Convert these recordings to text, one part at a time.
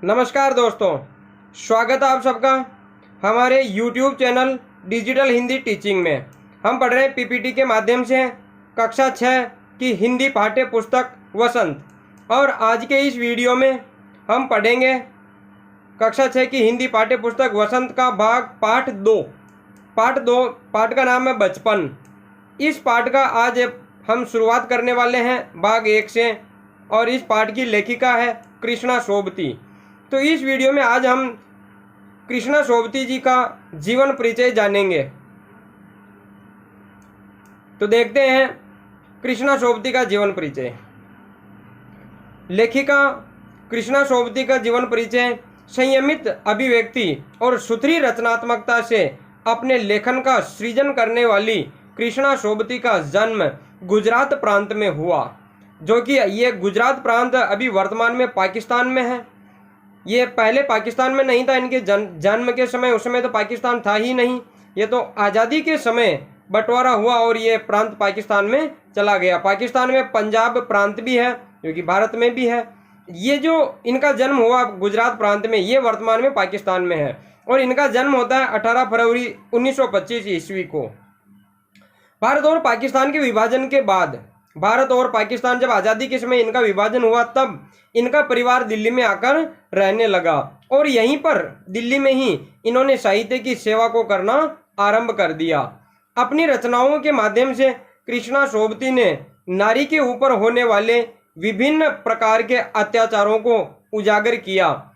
नमस्कार दोस्तों, स्वागत है आप सबका हमारे YouTube channel digital Hindi teaching में। हम पढ़ रहे हैं पीपीटी के माध्यम से कक्षा 6 की हिंदी पाठ्य पुस्तक वसंत। और आज के इस वीडियो में हम पढ़ेंगे कक्षा 6 की हिंदी पाठ्य पुस्तक वसंत का पाठ 2। पाठ का नाम है बचपन। इस पाठ का आज हम शुरुआत करने वाले हैं भाग 1 से, और इस पाठ की लेखिका है कृष्णा सोबती। तो इस वीडियो में आज हम कृष्णा सोबती जी का जीवन परिचय जानेंगे। तो देखते हैं कृष्णा सोबती का जीवन परिचय। लेखिका कृष्णा सोबती का जीवन परिचय संयमित अभिव्यक्ति और सुथरी रचनात्मकता से अपने लेखन का सृजन करने वाली कृष्णा सोबती का जन्म गुजरात प्रांत में हुआ, जो कि ये गुजरात प्रांत अभी वर्तमान में पाकिस्तान में है। ये पहले पाकिस्तान में नहीं था। इनके जन्म के समय, उस समय तो पाकिस्तान था ही नहीं। ये तो आज़ादी के समय बंटवारा हुआ और ये प्रांत पाकिस्तान में चला गया। पाकिस्तान में पंजाब प्रांत भी है, जो कि भारत में भी है। ये जो इनका जन्म हुआ गुजरात प्रांत में, ये वर्तमान में पाकिस्तान में है। और इनका जन्म होता है 18 फरवरी 1925 ईस्वी को। भारत और पाकिस्तान के विभाजन के बाद, भारत और पाकिस्तान जब आज़ादी के समय इनका विभाजन हुआ, तब इनका परिवार दिल्ली में आकर रहने लगा। और यहीं पर दिल्ली में ही इन्होंने साहित्य की सेवा को करना आरंभ कर दिया। अपनी रचनाओं के माध्यम से कृष्णा सोबती ने नारी के ऊपर होने वाले विभिन्न प्रकार के अत्याचारों को उजागर किया।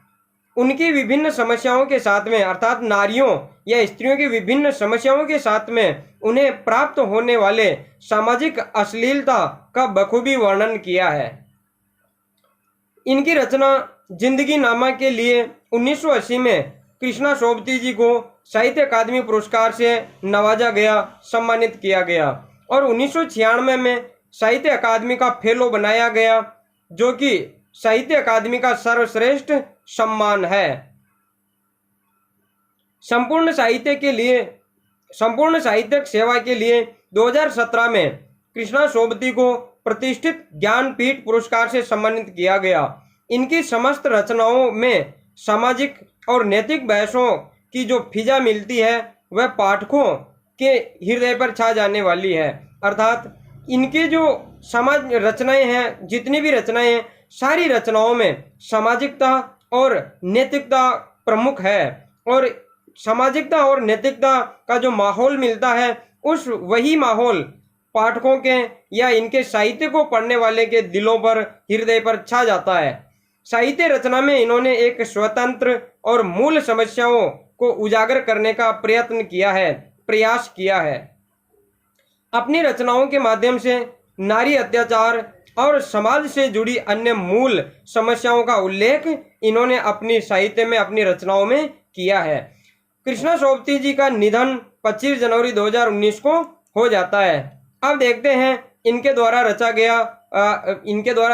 उनकी विभिन्न समस्याओं के साथ में, अर्थात नारियों या स्त्रियों की विभिन्न समस्याओं के साथ में उन्हें प्राप्त होने वाले सामाजिक अश्लीलता का बखूबी वर्णन किया है। इनकी रचना जिंदगी नामा के लिए 1980 में कृष्णा सोबती जी को साहित्य अकादमी पुरस्कार से नवाजा गया, सम्मानित किया गया। और 1996 में साहित्य अकादमी का फेलो बनाया गया, जो कि साहित्य अकादमी का सर्वश्रेष्ठ सम्मान है। संपूर्ण साहित्यिक सेवा के लिए 2017 में कृष्णा सोबती को प्रतिष्ठित ज्ञानपीठ पुरस्कार से सम्मानित किया गया। इनकी समस्त रचनाओं में सामाजिक और नैतिक बहसों की जो फिजा मिलती है, वह पाठकों के हृदय पर छा जाने वाली है। अर्थात इनके जो समाज रचनाएं हैं, जितनी भी रचनाएं हैं, सारी रचनाओं में सामाजिकता और नैतिकता प्रमुख है। और सामाजिकता और नैतिकता का जो माहौल मिलता है, वही माहौल पाठकों के या इनके साहित्य को पढ़ने वाले के दिलों पर, हृदय पर छा जाता है। साहित्य रचना में इन्होंने एक स्वतंत्र और मूल समस्याओं को उजागर करने का प्रयास किया है। अपनी रचनाओं के माध्यम से नारी अत्याचार और समाज से जुड़ी अन्य मूल समस्याओं का उल्लेख इन्होंने अपनी साहित्य में, अपनी रचनाओं में किया है। कृष्णा सोबती जी का निधन 25 जनवरी 2019 को हो जाता है। अब देखते हैं इनके द्वारा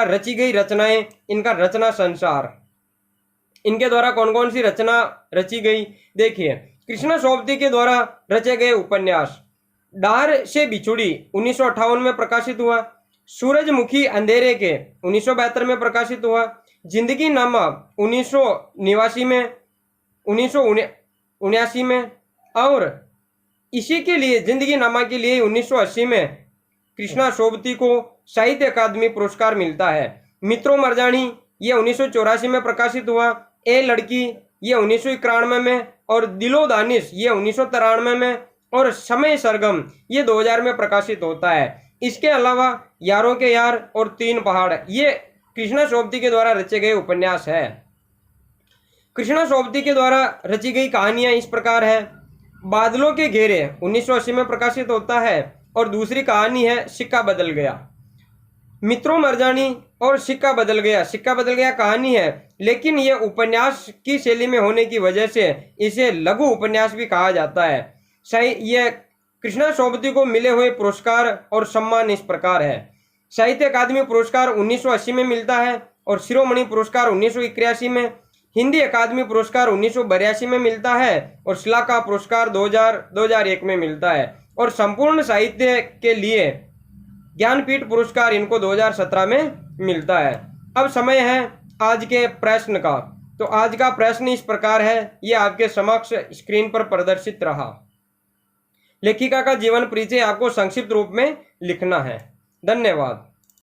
रची गई रचनाएं, इनका रचना संसार। इनके द्वारा कौन कौन सी रचना रची गई, देखिए। कृष्णा सोबती के द्वारा रचे गए उपन्यास: डार से बिछुड़ी 1958 में प्रकाशित हुआ। सूरजमुखी अंधेरे के 1972 में प्रकाशित हुआ। जिंदगी नामा 1979 में, और इसी के लिए जिंदगी नामा के लिए 1980 में कृष्णा सोबती को साहित्य अकादमी पुरस्कार मिलता है। मित्रों मरजानी ये 1984 में प्रकाशित हुआ। ए लड़की ये 1991 में, और दिलो दानिश ये 1993 में, और समय सरगम ये 2000 में प्रकाशित होता है। इसके अलावा यारों के यार और 3 पहाड़ ये कृष्णा सोबती के द्वारा रचे गए उपन्यास है। कृष्णा सोबती के द्वारा रची गई कहानियां इस प्रकार है: बादलों के घेरे 1980 में प्रकाशित होता है, और दूसरी कहानी है सिक्का बदल गया। मित्रों मरजानी और सिक्का बदल गया कहानी है, लेकिन यह उपन्यास की शैली में होने की वजह से इसे लघु उपन्यास भी कहा जाता है। यह कृष्णा सोबती को मिले हुए पुरस्कार और सम्मान इस प्रकार है: साहित्य अकादमी पुरस्कार 1980 में मिलता है, और शिरोमणि पुरस्कार 1981 में, हिंदी अकादमी पुरस्कार 1982 में मिलता है, और श्लाका पुरस्कार 2001 में मिलता है, और संपूर्ण साहित्य के लिए ज्ञानपीठ पुरस्कार इनको 2017 में मिलता है। अब समय है आज के प्रश्न का। तो आज का प्रश्न इस प्रकार है, ये आपके समक्ष स्क्रीन पर प्रदर्शित रहा। लेखिका का जीवन परिचय आपको संक्षिप्त रूप में लिखना है। धन्यवाद।